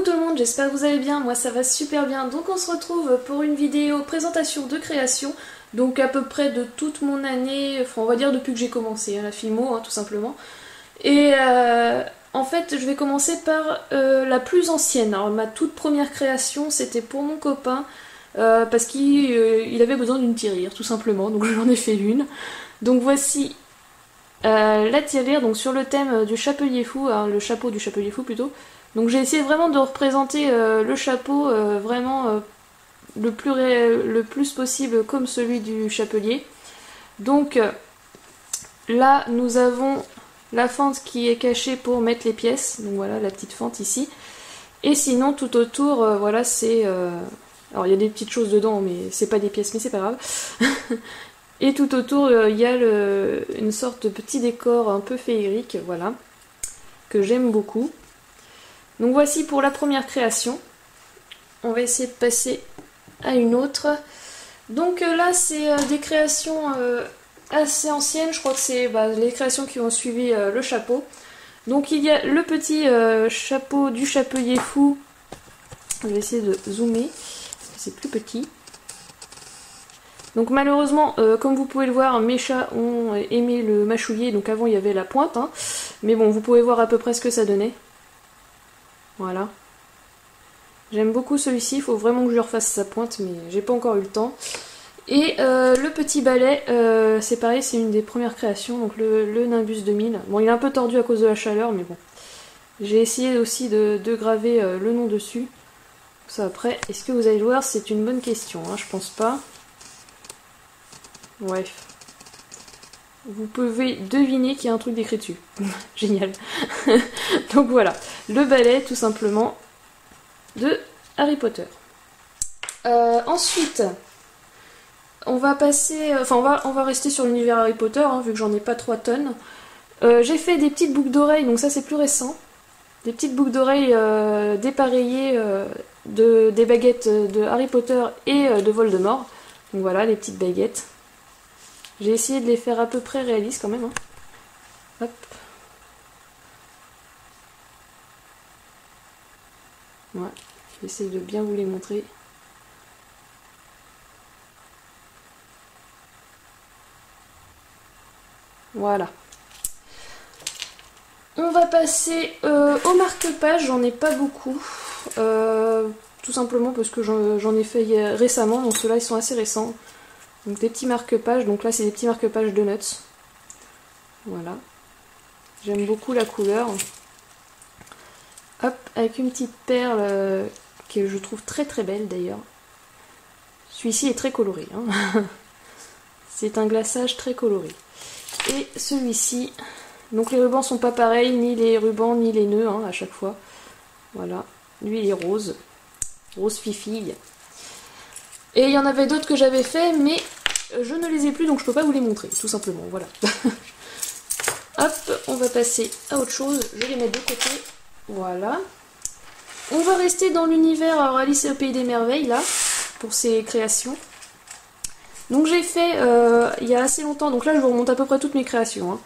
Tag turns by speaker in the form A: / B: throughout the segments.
A: tout le monde, j'espère que vous allez bien, moi ça va super bien. Donc on se retrouve pour une vidéo présentation de création, donc à peu près de toute mon année, enfin on va dire depuis que j'ai commencé, la Filmo tout simplement. Et en fait je vais commencer par la plus ancienne. Alors ma toute première création c'était pour mon copain, parce qu'il avait besoin d'une tirelire tout simplement, donc j'en ai fait une. Donc voici la tirelire, donc sur le thème du chapelier fou, hein, le chapeau du chapelier fou plutôt. Donc j'ai essayé vraiment de représenter le chapeau vraiment le plus possible comme celui du chapelier. Donc là nous avons la fente qui est cachée pour mettre les pièces, donc voilà la petite fente ici. Et sinon tout autour, voilà c'est... alors il y a des petites choses dedans mais c'est pas des pièces mais c'est pas grave. Et tout autour il y a une sorte de petit décor un peu féerique, voilà, que j'aime beaucoup. Donc voici pour la première création. On va essayer de passer à une autre. Donc là c'est des créations assez anciennes, je crois que c'est les créations qui ont suivi le chapeau. Donc il y a le petit chapeau du chapelier fou. Je vais essayer de zoomer, parce que c'est plus petit. Donc malheureusement, comme vous pouvez le voir, mes chats ont aimé le mâchouiller, donc avant il y avait la pointe, hein. Mais bon, vous pouvez voir à peu près ce que ça donnait. Voilà. J'aime beaucoup celui-ci, il faut vraiment que je lui refasse sa pointe, mais j'ai pas encore eu le temps. Et le petit balai, c'est pareil, c'est une des premières créations, donc le Nimbus 2000. Bon, il est un peu tordu à cause de la chaleur, mais bon. J'ai essayé aussi de graver le nom dessus. Ça après, est-ce que vous allez le voir? C'est une bonne question, hein, je pense pas. Bref. Vous pouvez deviner qu'il y a un truc d'écrit dessus. Génial. Donc voilà, le balai tout simplement de Harry Potter. Ensuite, on va passer, enfin on va rester sur l'univers Harry Potter, hein, vu que j'en ai pas 3 tonnes. J'ai fait des petites boucles d'oreilles, donc ça c'est plus récent. Des petites boucles d'oreilles dépareillées des baguettes de Harry Potter et de Voldemort. Donc voilà, les petites baguettes. J'ai essayé de les faire à peu près réalistes quand même. Hein. Hop. Ouais, je vais essayer de bien vous les montrer. Voilà. On va passer au marque-page, j'en ai pas beaucoup. Tout simplement parce que j'en ai fait récemment, donc ceux-là ils sont assez récents. Donc des petits marque-pages, donc là c'est des petits marque-pages de Nuts. Voilà. J'aime beaucoup la couleur. Hop, avec une petite perle que je trouve très très belle d'ailleurs. Celui-ci est très coloré. Hein. C'est un glaçage très coloré. Et celui-ci, donc les rubans sont pas pareils, ni les rubans ni les nœuds hein, à chaque fois. Voilà, lui il est rose. Rose fifille. Et il y en avait d'autres que j'avais fait, mais je ne les ai plus, donc je peux pas vous les montrer, tout simplement, voilà. Hop, on va passer à autre chose, je vais les mettre de côté, voilà. On va rester dans l'univers Alice au Pays des Merveilles, là, pour ces créations. Donc j'ai fait, il y a assez longtemps, donc là je vous remonte à peu près toutes mes créations, hein.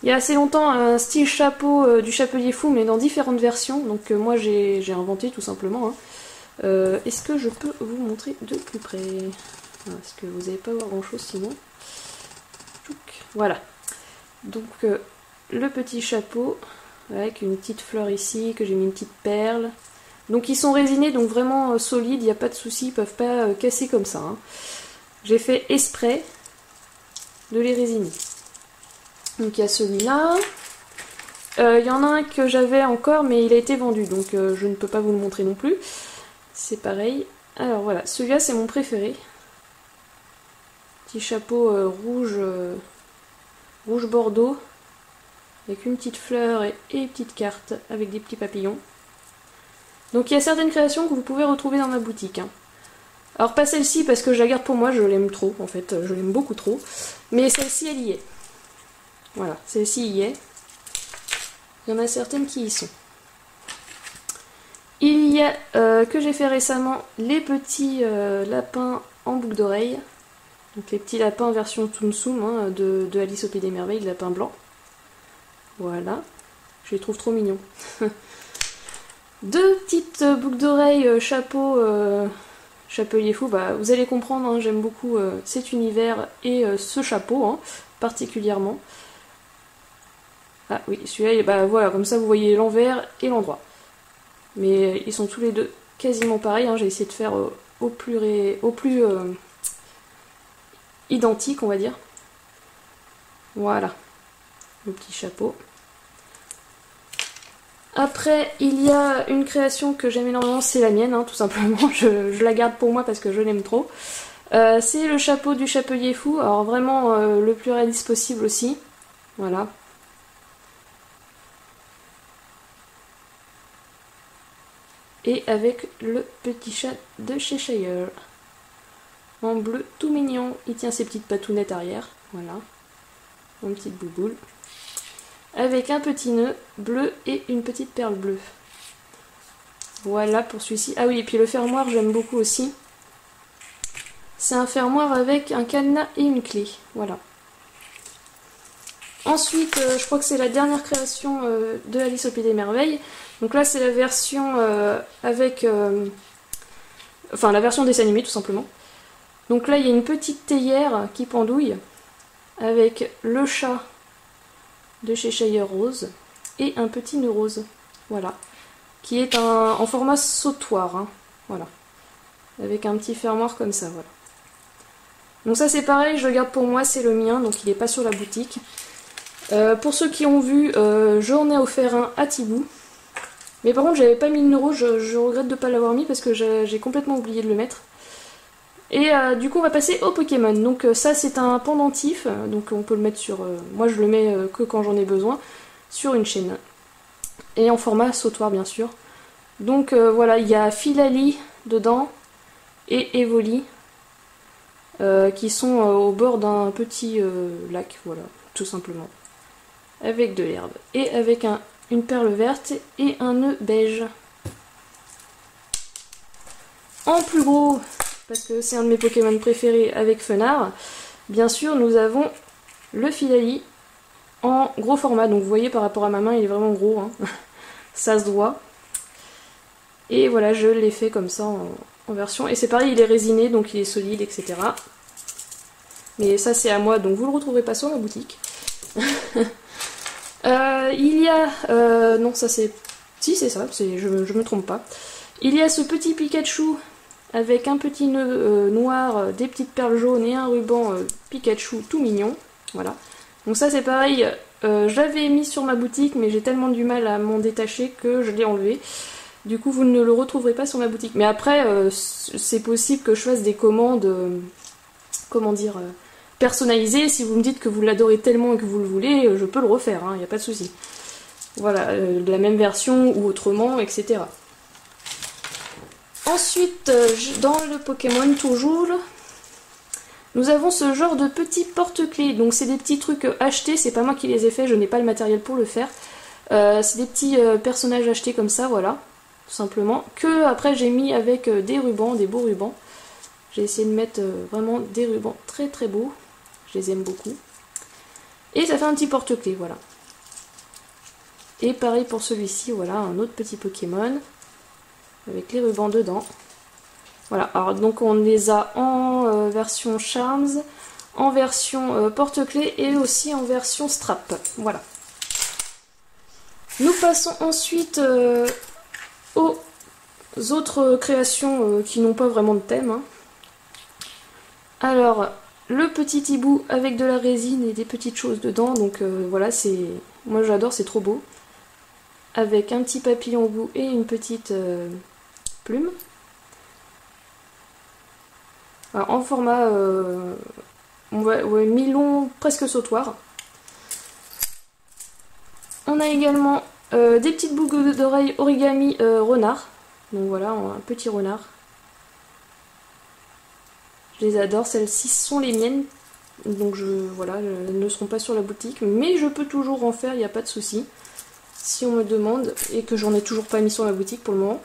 A: Il y a assez longtemps, un style chapeau du chapelier fou, mais dans différentes versions, donc moi j'ai inventé tout simplement, hein. Est-ce que je peux vous montrer de plus près? Parce que vous n'allez pas voir grand chose sinon. Voilà. Donc le petit chapeau avec une petite fleur ici, que j'ai mis une petite perle. Donc ils sont résinés, donc vraiment solides, il n'y a pas de souci, ils ne peuvent pas casser comme ça. Hein. J'ai fait exprès de les résiner. Donc il y a celui-là. Il y en a un que j'avais encore, mais il a été vendu, donc je ne peux pas vous le montrer non plus. C'est pareil. Alors voilà, celui-là c'est mon préféré. Petit chapeau rouge bordeaux, avec une petite fleur et une petite carte avec des petits papillons. Donc il y a certaines créations que vous pouvez retrouver dans ma boutique. Hein. Alors pas celle-ci parce que je la garde pour moi, je l'aime trop en fait, je l'aime beaucoup trop. Mais celle-ci elle y est. Voilà, celle-ci y est. Il y en a certaines qui y sont. Il y a, que j'ai fait récemment, les petits lapins en boucle d'oreille. Donc les petits lapins version Tsum Tsum hein, de Alice au Pays des Merveilles, le lapin blanc. Voilà. Je les trouve trop mignons. deux petites boucles d'oreilles chapeau Chapelier Fou. Bah, vous allez comprendre, hein, j'aime beaucoup cet univers et ce chapeau hein, particulièrement. Ah oui, celui-là, bah voilà, comme ça vous voyez l'envers et l'endroit. Mais ils sont tous les deux quasiment pareils, hein, j'ai essayé de faire au plus identique, on va dire. Voilà, le petit chapeau. Après, il y a une création que j'aime énormément, c'est la mienne, hein, tout simplement. Je la garde pour moi parce que je l'aime trop. C'est le chapeau du Chapelier Fou, alors vraiment le plus réaliste possible aussi. Voilà. Et avec le petit chat de Cheshire. En bleu tout mignon. Il tient ses petites patounettes arrière. Voilà. Une petite bouboule. Avec un petit nœud bleu et une petite perle bleue. Voilà pour celui-ci. Ah oui, et puis le fermoir, j'aime beaucoup aussi. C'est un fermoir avec un cadenas et une clé. Voilà. Ensuite, je crois que c'est la dernière création de Alice au Pays des Merveilles. Donc là, c'est la version avec... enfin, la version dessin animé, tout simplement. Donc là, il y a une petite théière qui pendouille avec le chat de Cheshire Rose et un petit nœud rose. Voilà. Qui est en format sautoir. Hein. Voilà. Avec un petit fermoir comme ça, voilà. Donc ça, c'est pareil, je le garde pour moi, c'est le mien, donc il n'est pas sur la boutique. Pour ceux qui ont vu, j'en ai offert un à Thibou. Mais par contre, j'avais pas mis le nœud rose, je regrette de ne pas l'avoir mis parce que j'ai complètement oublié de le mettre. Et du coup, on va passer au Pokémon. Donc ça, c'est un pendentif, donc on peut le mettre sur... moi, je le mets que quand j'en ai besoin, sur une chaîne. Et en format sautoir, bien sûr. Donc voilà, il y a Philali dedans et Evoli qui sont au bord d'un petit lac, voilà, tout simplement. Avec de l'herbe. Et avec une perle verte et un nœud beige. En plus gros, parce que c'est un de mes Pokémon préférés avec Fenard, bien sûr, nous avons le Philali en gros format. Donc vous voyez, par rapport à ma main, il est vraiment gros. Hein. Ça se voit. Et voilà, je l'ai fait comme ça en version. Et c'est pareil, il est résiné, donc il est solide, etc. Mais ça, c'est à moi, donc vous le retrouverez pas sur ma boutique. Il y a... non, ça c'est... Si, c'est ça, je me trompe pas. Il y a ce petit Pikachu avec un petit nœud noir, des petites perles jaunes et un ruban Pikachu tout mignon. Voilà. Donc ça c'est pareil, j'avais mis sur ma boutique, mais j'ai tellement du mal à m'en détacher que je l'ai enlevé. Du coup, vous ne le retrouverez pas sur ma boutique. Mais après, c'est possible que je fasse des commandes... comment dire personnalisé, si vous me dites que vous l'adorez tellement et que vous le voulez, je peux le refaire, il n'y a pas de souci. Voilà, de la même version ou autrement, etc. Ensuite, dans le Pokémon toujours, nous avons ce genre de petits porte-clés. Donc c'est des petits trucs achetés, c'est pas moi qui les ai faits, je n'ai pas le matériel pour le faire. C'est des petits personnages achetés comme ça, voilà, tout simplement. Que après j'ai mis avec des rubans, des beaux rubans. J'ai essayé de mettre vraiment des rubans très très beaux. Je les aime beaucoup. Et ça fait un petit porte-clés, voilà. Et pareil pour celui-ci, voilà, un autre petit Pokémon. Avec les rubans dedans. Voilà, alors donc on les a en version Charms, en version porte-clés et aussi en version strap. Voilà. Nous passons ensuite aux autres créations qui n'ont pas vraiment de thème. Hein. Alors, le petit hibou avec de la résine et des petites choses dedans, donc voilà, c'est... Moi j'adore, c'est trop beau. Avec un petit papillon au bout et une petite plume. Alors, en format ouais, mi-long, presque sautoir. On a également des petites boucles d'oreilles origami renard. Donc voilà, un petit renard. Je les adore, celles-ci sont les miennes, donc voilà, elles ne seront pas sur la boutique, mais je peux toujours en faire, il n'y a pas de souci, si on me demande, et que j'en ai toujours pas mis sur la boutique pour le moment.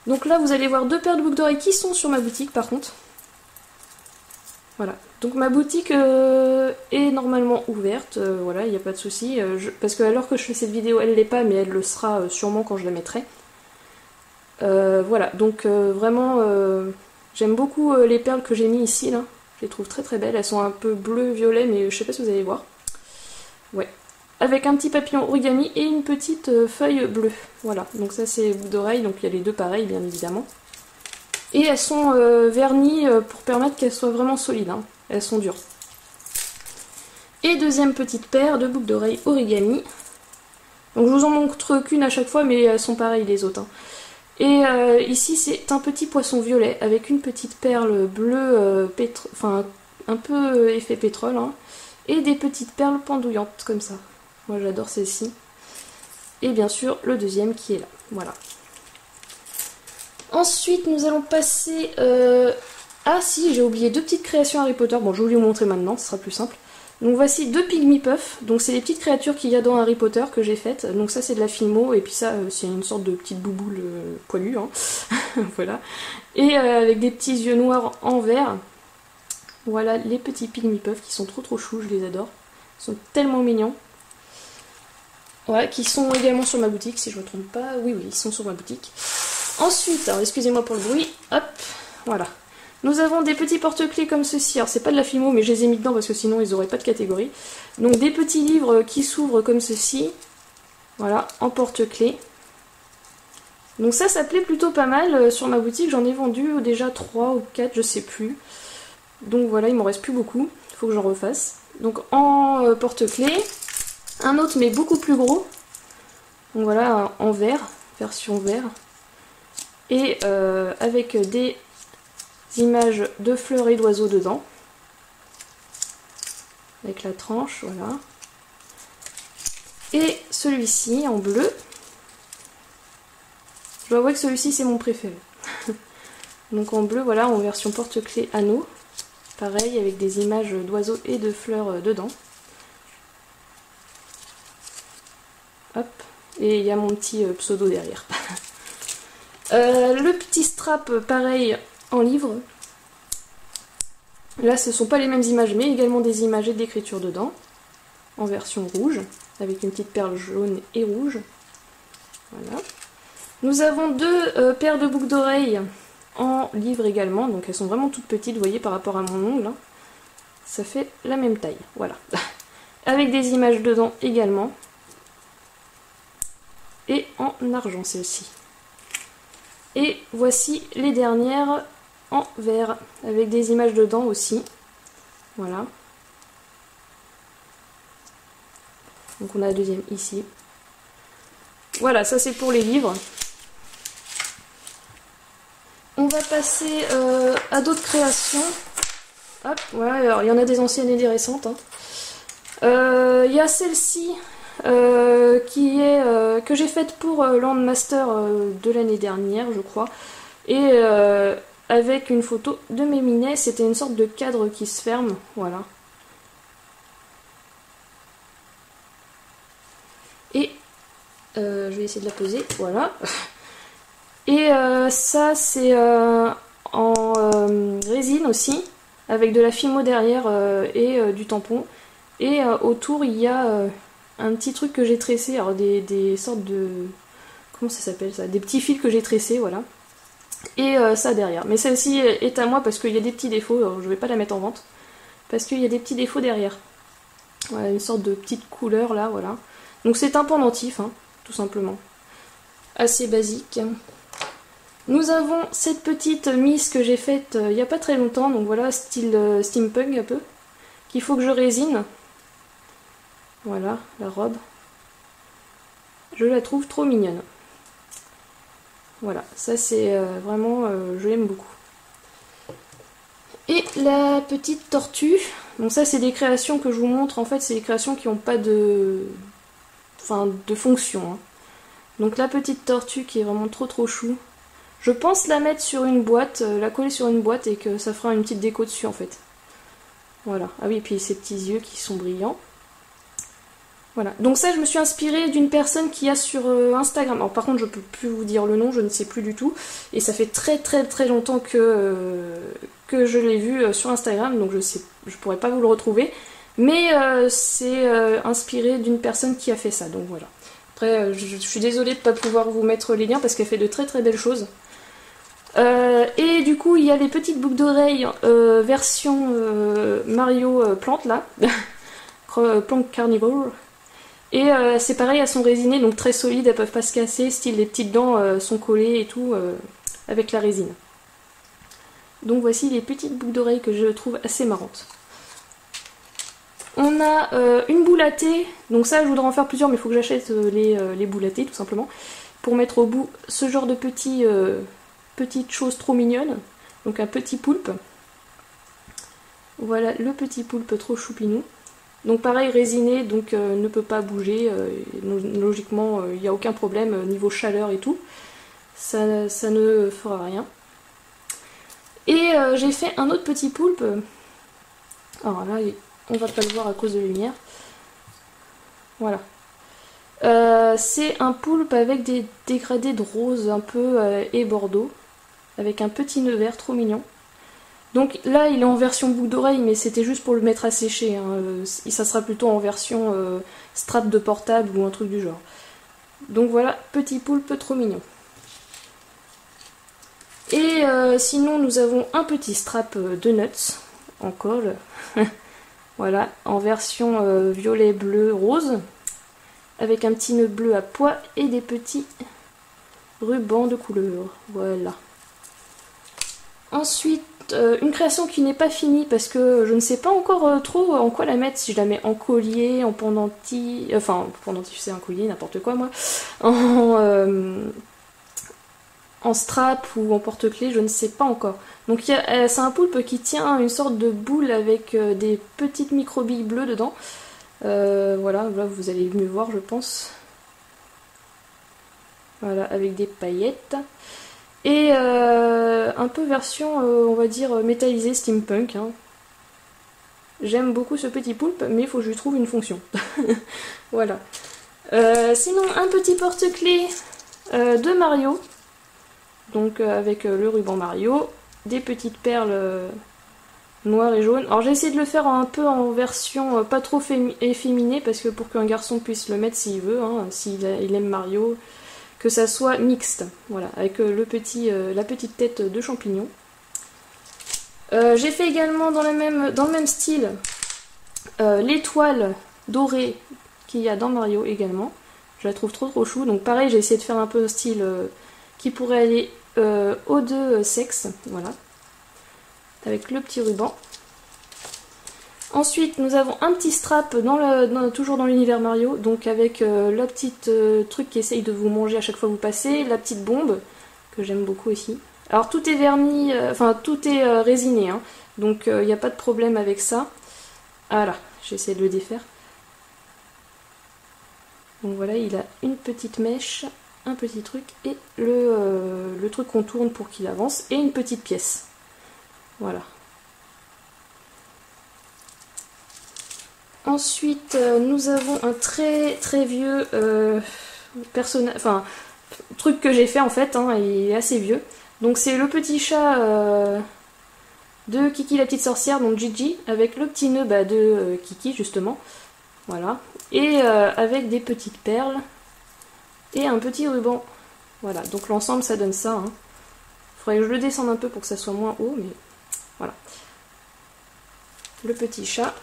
A: Donc là, vous allez voir deux paires de boucles d'oreilles qui sont sur ma boutique par contre. Voilà, donc ma boutique est normalement ouverte, voilà, il n'y a pas de souci, parce que alors que je fais cette vidéo, elle ne l'est pas, mais elle le sera sûrement quand je la mettrai. Voilà, donc vraiment, j'aime beaucoup les perles que j'ai mis ici, là. Je les trouve très très belles. Elles sont un peu bleu-violet, mais je sais pas si vous allez voir. Ouais. Avec un petit papillon origami et une petite feuille bleue. Voilà, donc ça c'est boucles d'oreilles, donc il y a les deux pareils, bien évidemment. Et elles sont vernies pour permettre qu'elles soient vraiment solides, hein. Elles sont dures. Et deuxième petite paire de boucles d'oreilles origami. Donc je vous en montre qu'une à chaque fois, mais elles sont pareilles les autres, hein. Et ici c'est un petit poisson violet avec une petite perle bleue, enfin un peu effet pétrole, hein, et des petites perles pendouillantes comme ça. Moi j'adore celle-ci. Et bien sûr le deuxième qui est là. Voilà. Ensuite nous allons passer... Ah si, j'ai oublié deux petites créations Harry Potter. Bon, je vais vous les montrer maintenant, ce sera plus simple. Donc voici deux Pygmy Puff. Donc c'est les petites créatures qu'il y a dans Harry Potter que j'ai faites. Donc ça c'est de la Filmo, et puis ça c'est une sorte de petite bouboule poilue, hein. Voilà. Et avec des petits yeux noirs en vert. Voilà les petits Pygmy Puff qui sont trop trop choux, je les adore. Ils sont tellement mignons. Ouais, qui sont également sur ma boutique si je me trompe pas. Oui, oui, ils sont sur ma boutique. Ensuite, alors excusez-moi pour le bruit, hop, voilà. Nous avons des petits porte-clés comme ceci. Alors c'est pas de la Filmo, mais je les ai mis dedans parce que sinon ils n'auraient pas de catégorie. Donc des petits livres qui s'ouvrent comme ceci. Voilà, en porte-clés. Donc ça plaît plutôt pas mal sur ma boutique. J'en ai vendu déjà 3 ou 4, je sais plus. Donc voilà, il m'en reste plus beaucoup. Il faut que j'en refasse. Donc en porte-clés. Un autre mais beaucoup plus gros. Donc voilà, en vert, version vert. Et avec des images de fleurs et d'oiseaux dedans. Avec la tranche, voilà. Et celui-ci en bleu. Je dois avouer que celui-ci c'est mon préféré. Donc en bleu, voilà, en version porte-clés anneau. Pareil, avec des images d'oiseaux et de fleurs dedans. Hop. Et il y a mon petit pseudo derrière. Le petit strap, pareil, en livre. Là, ce ne sont pas les mêmes images, mais également des images et d'écriture dedans. En version rouge, avec une petite perle jaune et rouge. Voilà. Nous avons deux paires de boucles d'oreilles en livre également. Donc elles sont vraiment toutes petites, vous voyez, par rapport à mon ongle, hein. Ça fait la même taille, voilà. Avec des images dedans également. Et en argent, celle-ci. Et voici les dernières en vert, avec des images dedans aussi. Voilà. Donc on a la deuxième ici. Voilà, ça c'est pour les livres. On va passer à d'autres créations. Hop, voilà, alors il y en a des anciennes et des récentes, hein. Il y a celle-ci qui est que j'ai faite pour Landmaster de l'année dernière, je crois. Et avec une photo de mes minets, c'était une sorte de cadre qui se ferme, voilà. Et je vais essayer de la poser, voilà. Et ça c'est en résine aussi, avec de la Fimo derrière et du tampon. Et autour il y a un petit truc que j'ai tressé, alors des sortes de... Comment ça s'appelle ça? Des petits fils que j'ai tressés, voilà. Et ça derrière. Mais celle-ci est à moi parce qu'il y a des petits défauts, alors je vais pas la mettre en vente. Parce qu'il y a des petits défauts derrière. Voilà, une sorte de petite couleur là, voilà. Donc c'est un pendentif, hein, tout simplement. Assez basique. Nous avons cette petite mise que j'ai faite il n'y a pas très longtemps, donc voilà, style steampunk un peu. Qu'il faut que je résine. Voilà, la robe. Je la trouve trop mignonne. Voilà, ça c'est vraiment, je l'aime beaucoup. Et la petite tortue, donc ça c'est des créations que je vous montre, en fait c'est des créations qui n'ont pas de... Enfin, de fonction, hein. Donc la petite tortue qui est vraiment trop trop chou. Je pense la mettre sur une boîte, la coller sur une boîte et que ça fera une petite déco dessus en fait. Voilà, ah oui, et puis ces petits yeux qui sont brillants. Voilà, donc ça je me suis inspirée d'une personne qui a sur Instagram. Alors par contre je peux plus vous dire le nom, je ne sais plus du tout. Et ça fait très très très longtemps que je l'ai vu sur Instagram, donc je pourrais pas vous le retrouver. Mais c'est inspiré d'une personne qui a fait ça, donc voilà. Après, je suis désolée de ne pas pouvoir vous mettre les liens parce qu'elle fait de très très belles choses. Et du coup, il y a les petites boucles d'oreilles version Mario plante là, plante carnivore. Et c'est pareil, elles sont résinées, donc très solides, elles peuvent pas se casser, style les petites dents sont collées et tout avec la résine. Donc voici les petites boucles d'oreilles que je trouve assez marrantes. On a une boule à thé, donc ça je voudrais en faire plusieurs, mais il faut que j'achète les boules à thé tout simplement, pour mettre au bout ce genre de petites choses trop mignonnes. Donc un petit poulpe. Voilà le petit poulpe trop choupinou. Donc pareil, résiné, donc ne peut pas bouger, logiquement il n'y a aucun problème niveau chaleur et tout, ça ne fera rien. Et j'ai fait un autre petit poulpe, alors là on va pas le voir à cause de la lumière, voilà. C'est un poulpe avec des dégradés de rose un peu et bordeaux, avec un petit nœud vert trop mignon. Donc là il est en version boucle d'oreille, mais c'était juste pour le mettre à sécher, hein. Ça sera plutôt en version strap de portable ou un truc du genre. Donc voilà, petit poulpe trop mignon. Et sinon nous avons un petit strap de nuts en colle, voilà, en version violet, bleu, rose, avec un petit nœud bleu à pois et des petits rubans de couleur, voilà. Ensuite, une création qui n'est pas finie parce que je ne sais pas encore trop en quoi la mettre, si je la mets en collier, en pendentif, enfin pendentif c'est un collier, n'importe quoi moi, en strap ou en porte-clés, je ne sais pas encore. Donc c'est un poulpe qui tient une sorte de boule avec des petites microbilles bleues dedans. Voilà, là vous allez mieux voir je pense. Voilà, avec des paillettes. Et un peu version, on va dire, métallisée, steampunk. Hein. J'aime beaucoup ce petit poulpe, mais il faut que je lui trouve une fonction. Voilà. Sinon, un petit porte-clés de Mario. Donc avec le ruban Mario. Des petites perles noires et jaunes. Alors j'ai essayé de le faire un peu en version pas trop efféminée, parce que pour qu'un garçon puisse le mettre s'il veut, hein, s'il aime Mario... que ça soit mixte, voilà, avec la petite tête de champignon. J'ai fait également dans le même style l'étoile dorée qu'il y a dans Mario également. Je la trouve trop chou, donc pareil j'ai essayé de faire un peu un style qui pourrait aller aux deux sexes, voilà, avec le petit ruban. Ensuite, nous avons un petit strap toujours dans l'univers Mario, donc avec la petite truc qui essaye de vous manger à chaque fois que vous passez, la petite bombe, que j'aime beaucoup aussi. Alors tout est verni, enfin tout est résiné, hein, donc il n'y a pas de problème avec ça. Voilà, j'essaie de le défaire. Donc voilà, il a une petite mèche, un petit truc, et le truc qu'on tourne pour qu'il avance, et une petite pièce. Voilà. Ensuite, nous avons un très très vieux truc que j'ai fait en fait, hein, il est assez vieux. Donc c'est le petit chat de Kiki la petite sorcière, donc Gigi, avec le petit nœud de Kiki justement. Voilà. Et avec des petites perles et un petit ruban. Voilà, donc l'ensemble ça donne ça. Hein. Faudrait que je le descende un peu pour que ça soit moins haut, mais voilà. Le petit chat.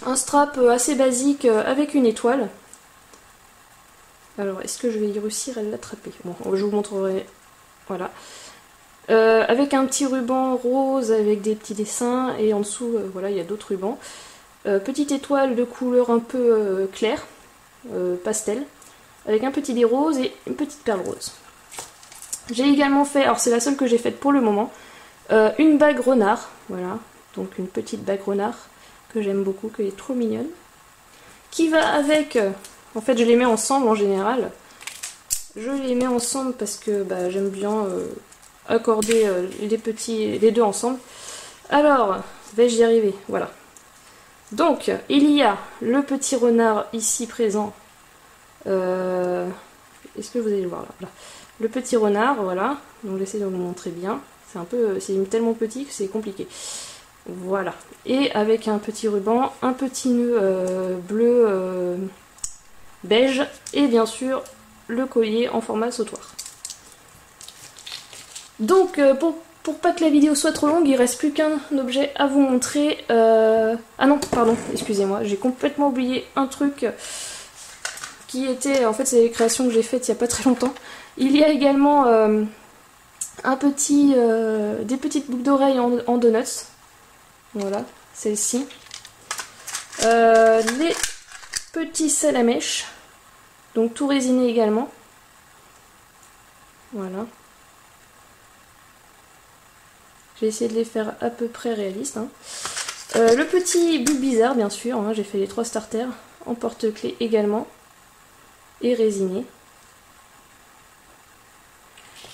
A: Un strap assez basique avec une étoile. Alors, est-ce que je vais y réussir à l'attraper? Bon, je vous montrerai. Voilà. Avec un petit ruban rose avec des petits dessins. Et en dessous, voilà, il y a d'autres rubans. Petite étoile de couleur un peu claire, pastel. Avec un petit dé rose et une petite perle rose. J'ai également fait, alors c'est la seule que j'ai faite pour le moment, une bague renard. Voilà, donc une petite bague renard. Que j'aime beaucoup, qui est trop mignonne. Qui va avec... en fait, je les mets ensemble en général. Je les mets ensemble parce que j'aime bien accorder les deux ensemble. Alors, vais-je y arriver? Voilà. Donc, il y a le petit renard ici présent. Est-ce que vous allez le voir là? Voilà. Le petit renard, voilà. Donc, j'essaie de vous montrer bien. C'est tellement petit que c'est compliqué. Voilà, et avec un petit ruban, un petit nœud bleu beige et bien sûr le collier en format sautoir. Donc pour pas que la vidéo soit trop longue, il reste plus qu'un objet à vous montrer. Ah non, pardon, excusez-moi, j'ai complètement oublié un truc qui était, en fait c'est les créations que j'ai faites il y a pas très longtemps. Il y a également des petites boucles d'oreilles en donuts. Voilà, celle-ci. Les petits salamèches, donc tout résiné également. Voilà. J'ai essayé de les faire à peu près réalistes. Hein. Le petit but bizarre, bien sûr, hein, j'ai fait les 3 starters en porte-clés également. Et résiné.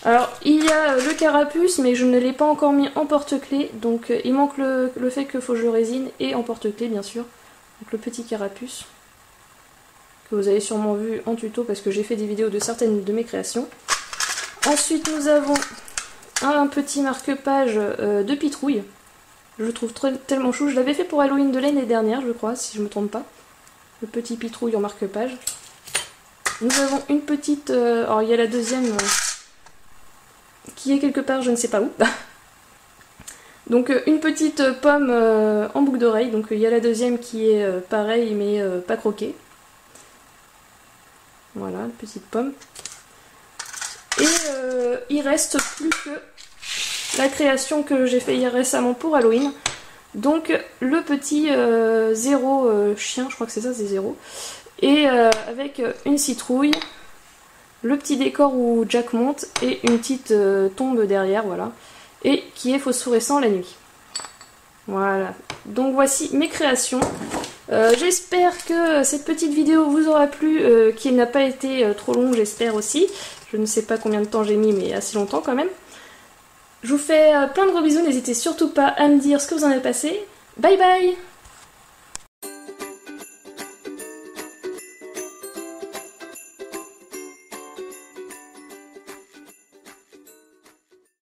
A: Alors, il y a le carapuce, mais je ne l'ai pas encore mis en porte-clés. Donc, il manque le fait qu'il faut que je résine et en porte-clés, bien sûr. Donc, le petit carapuce. Que vous avez sûrement vu en tuto parce que j'ai fait des vidéos de certaines de mes créations. Ensuite, nous avons un petit marque-page de pitrouille. Je le trouve tellement chou. Je l'avais fait pour Halloween de l'année dernière, je crois, si je ne me trompe pas. Le petit pitrouille en marque-page. Nous avons une petite... alors, il y a la deuxième qui est quelque part, je ne sais pas où. Donc, une petite pomme en boucle d'oreille. Donc, il y a la deuxième qui est pareille, mais pas croquée. Voilà, une petite pomme. Et il reste plus que la création que j'ai fait hier récemment pour Halloween. Donc le petit zéro chien, je crois que c'est ça, c'est zéro. Et avec une citrouille, le petit décor où Jack monte et une petite tombe derrière, voilà. Et qui est phosphorescent la nuit. Voilà. Donc voici mes créations. J'espère que cette petite vidéo vous aura plu, qu'elle n'a pas été trop longue, j'espère aussi. Je ne sais pas combien de temps j'ai mis, mais assez longtemps quand même. Je vous fais plein de gros bisous, n'hésitez surtout pas à me dire ce que vous en avez passé. Bye bye!